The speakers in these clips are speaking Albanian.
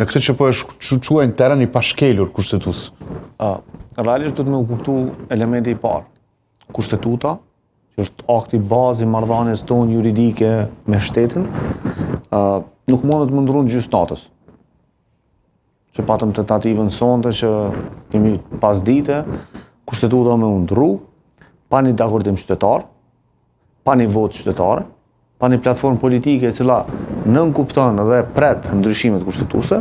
Në këtë që po e quajnë terren i pashkelur kushtetues. Realisht duhet me u kuptu elementi i parë. Kushtetuta, që është akti bazë i marrëdhënies tonë juridike me shtetin, nuk mundet më ndrru në gjysmë-natës. Që patëm tentativën sonte që kemi pas dite, kushtetuta me u ndrru, pa një dakordim qytetar, pa një votë qytetare, pa një platformë politike e cila nënkupton dhe pret ndryshimet kushtetuese,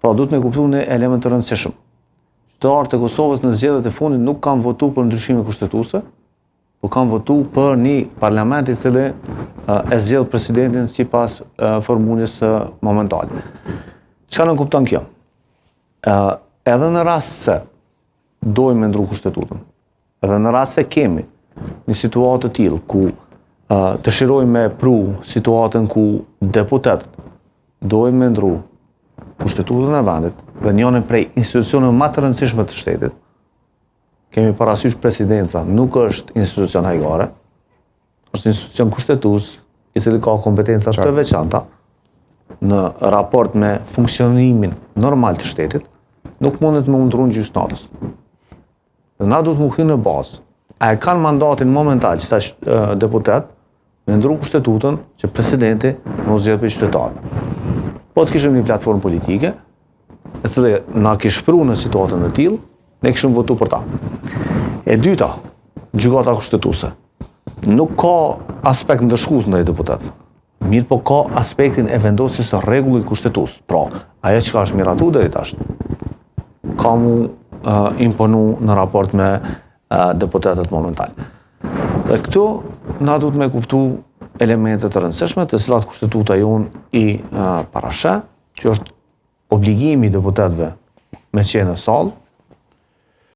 pra duhet me kuptu një element të rëndësishëm. Qytetarët e Kosovës në zgjedhjet e fundit nuk kanë votu për ndryshime kushtetuese, por kanë votu për një parlament i cili e zgjedh presidentin sipas formulës momentale. Çfarë nënkupton kjo? Edhe në rast se dojmë me ndru kushtetutën, edhe në rast se kemi një situatë të tillë ku dëshirojmë me pru situatën ku deputetët dojmë me ndru kushtetutën e vendit dhe njënë prej institucioneve më të rëndësishme të shtetit, kemi parasysh presidenca nuk është institucion hajgare, është institucion kushtetues i cili ka kompetenca të veçanta në raport me funksionimin normal të shtetit, nuk mundet me ndru në gjysmë-natës. Dhe na duhet më hyrë në bazë. A e kanë mandatin momental që ta deputet me ndru kustetutën që presidenti në zgjedh për qytetarë. Po të kishim një platformë politike, e cili na kish shpru në situatën e tillë, ne kishim votu për ta. E dyta, gjykata kushtetuese. Nuk ka aspekt ndëshkues ndaj deputetëve. Mirë po ka aspektin e vendosjes së rregullit kushtetues. Pra, ajo që është miratu deri tash, ka mu imponu në raport me deputetët momental. Dhe këtu na duhet me kuptu elementet të rëndësishme të cilat kushtetuta jonë i parashë, që është obligimi i deputetëve me qenë në sallë,